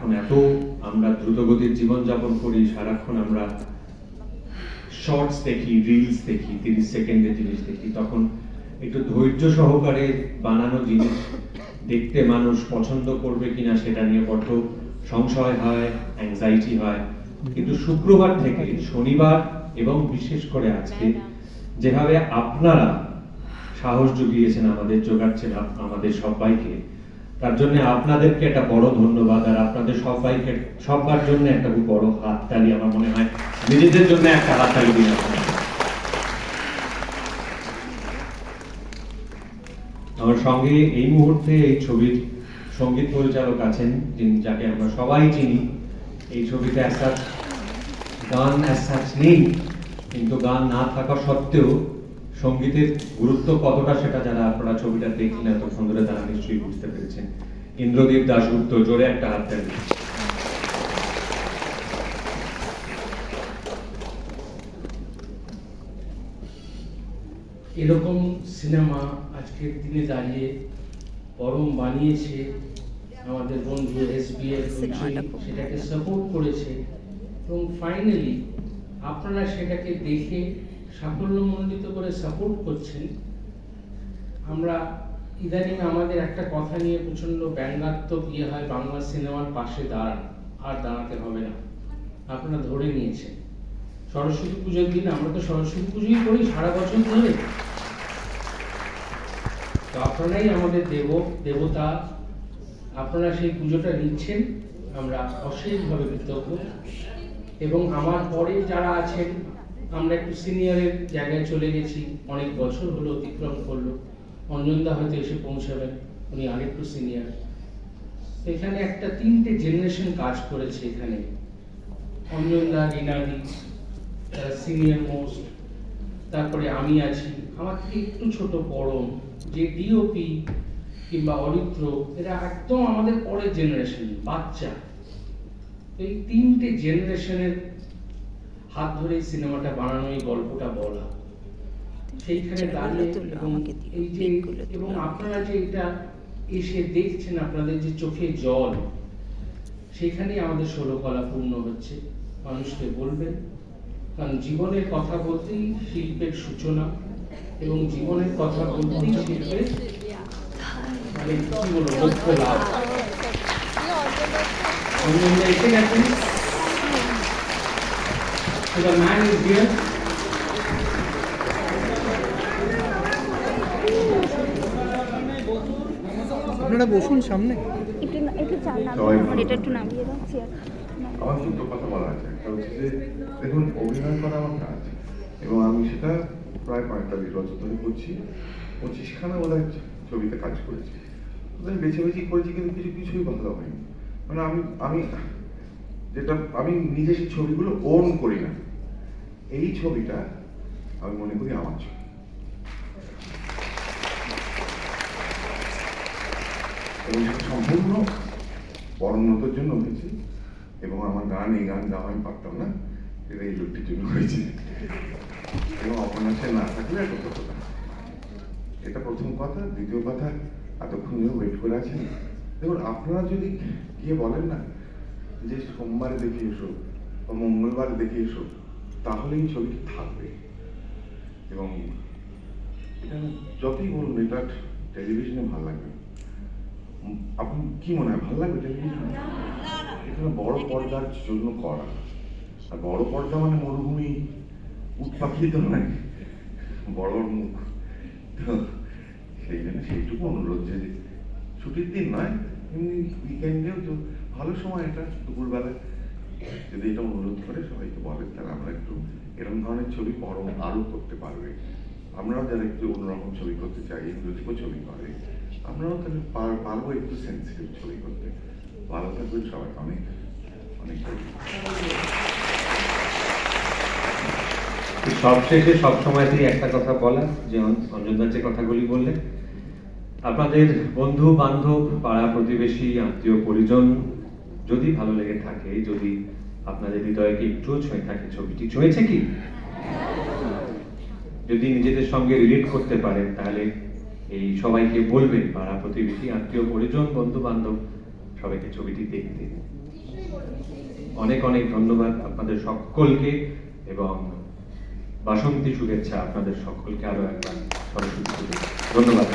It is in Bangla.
এখন এত আমরা দ্রুতগতির জীবনযাপন করি, সারাক্ষণ আমরা শর্টস দেখি, রিলস দেখি, 30 সেকেন্ডের জিনিস দেখি, তখন একটু ধৈর্য সহকারে বানানো জিনিস দেখতে মানুষ পছন্দ করবে কিনা সেটা নিয়ে বড্ড সংশয় হয়, অ্যাংজাইটি হয়। কিন্তু শুক্রবার থেকে শনিবার এবং বিশেষ করে আজকে যেভাবে আপনারা সাহস জুগিয়েছেন, আমাদের জোগাচ্ছেন আমাদের সবাইকে, তার জন্য আপনাদেরকে একটা বড় ধন্যবাদ। আর আপনাদের সবাইকে সবার জন্য একটা খুব বড় হাততালি, আমার মনে হয় নিজেদের জন্য একটা হাততালি দিন আপনারা। আমার সঙ্গে এই মুহূর্তে এই ছবির সঙ্গীত পরিচালক আছেন, যাকে আমরা সবাই চিনি। এই ছবিতে গান নেই, কিন্তু গান না থাকা সত্ত্বেও সঙ্গীতের গুরুত্ব কতটা সেটা যারা আপনারা ছবিটা দেখলেন এতক্ষণ ধরে তারা নিশ্চয়ই বুঝতে পেরেছেন। ইন্দ্রদীপ দাশগুপ্ত, জোরে একটা হাততালি। এরকম সিনেমা আজকের দিনে দাঁড়িয়ে পরম বানিয়েছে আমাদের বন্ধু SBF, সেটাকে সাপোর্ট করেছে এবং ফাইনালি আপনারা সেটাকে দেখে সাফল্যমণ্ডিত করে সাপোর্ট করছেন। আমরা ইদানিং আমাদের একটা কথা নিয়ে প্রচন্ড ব্যঙ্গাত্মক হয়, বাংলা সিনেমার পাশে দাঁড়ান, আর দাঁড়াতে হবে না, আপনারা ধরে নিয়েছেন। সরস্বতী পুজোর দিন আমরা তো সরস্বতী পুজোই করি সারা বছর ধরে, তো আপনারাই আমাদের দেবতা, আপনারা সেই পুজোটা নিচ্ছেন, আমরা অশেষভাবে কৃতজ্ঞ। এবং আমার পরে যারা আছেন, আমরা একটু সিনিয়রের জায়গায় চলে গেছি, অনেক বছর হলো অতিক্রম করলো। অঞ্জনদা হয়তো এসে পৌঁছাবেন, উনি আরেকটু সিনিয়র। এখানে একটা 3টে জেনারেশন কাজ করেছে এখানে। অঞ্জনদা, রিনাদি, সিনিয়র মোস্ট, তারপরে আমি আছি, আমার থেকে একটু ছোট পরম, যে ডিওপি কিংবা অরিত্র, এরা একদম আমাদের পরের জেনারেশন, বাচ্চা। এই 3টে জেনারেশনের হাত ধরে সিনেমাটা বানানো, এই গল্পটা বলা, সেইখানে দাঁড়িয়ে এই যে, এবং আপনারা যে এটা এসে দেখছেন, আপনাদের যে চোখে জল, সেখানেই আমাদের 16 কলা পূর্ণ হচ্ছে। মানুষকে বলবেন, কারণ জীবনের কথা বলতেই শিল্পের সূচনা, এবং জীবনের কথা বলতেই শিল্পের মানে কি বলবো লক্ষ্য লাভ। এসে গেছেন, the man is here. আপনারা বসুন সামনে। আমার দুটো কথা বলা আছে। একটা হচ্ছে যে দেখুন, অভিনয় করা আমার কাজ, এবং আমি সেটা প্রায় 45 বছর ধরে করছি। 25খানা বোধহয় ছবিতে কাজ করেছি, বেছে করেছি, কিন্তু কিছুই ভালো হয়নি। মানে আমি যেটা আমি নিজে সেই ছবিগুলো ওন করি না। এই ছবিটা আমি মনে করি আমার ছবি, এবং সেটা সম্পূর্ণ পরমব্রতর জন্য হয়েছে। এবং আমার এই গান গাওয়া আমি পারতাম না, এটা এই লোকটির জন্য হয়েছে। এবং অপনাশে না থাকলে এটা হতো না। এটা প্রথম কথা। দ্বিতীয় কথা, এতক্ষণ ধরে ওয়েট করে আছেন, দেখুন আপনারা যদি গিয়ে বলেন না যে সোমবারে দেখে এসো বা মঙ্গলবারে দেখে এসো, তাহলে এই ছবিটি থাকবে। এবং এটা যতই বলুন, এটা টেলিভিশনে ভালো লাগবে। আপনি কি মনে হয় ভালো লাগবে টেলিভিশনে? এখানে বড় পর্দার জন্য করা, আর বড় পর্দা মানে মরুভূমি, উৎপাখিত নয়, বড় মুখ। সেই জন্য সেইটুকু অনুরোধ, যে ছুটির দিন নয়, এমনি উইকেন্ডেও তো ভালো সময়, এটা দুপুরবেলায় যদি এটা অনুরোধ করে সবাইকে বলেন, তাহলে আমরা একটু এরকম ধরনের ছবি আরো করতে পারবে। আমরাও যারা একটু অন্যরকম ছবি করতে চাই, জ্যোতিকও ছবি করে, আমরাও তাহলে পারবো একটু সেন্সিটিভ ছবি করতে। ভালো থাকবেন সবাই, অনেক অনেক। সবশেষে সবসময়তেই একটা কথা বলা, যে অঞ্জনদা যে কথাগুলি বললেন, আপনাদের বন্ধু বান্ধব, পাড়া প্রতিবেশী, আত্মীয় পরিজন যদি ভালো লেগে থাকে, যদি আপনাদের হৃদয়কে একটুও ছুঁয়ে থাকে, ছবিটি ছুঁয়েছে কি, যদি নিজেদের সঙ্গে রিলেট করতে পারেন, তাহলে এই সবাইকে বলবেন, পাড়া প্রতিবেশী, আত্মীয় পরিজন, বন্ধু বান্ধব সবাইকে ছবিটি দেখতে। অনেক অনেক ধন্যবাদ আপনাদের সকলকে এবং বাসন্তী শুভেচ্ছা আপনাদের সকলকে আরো একবার সরস্বতী পুজো। ধন্যবাদ।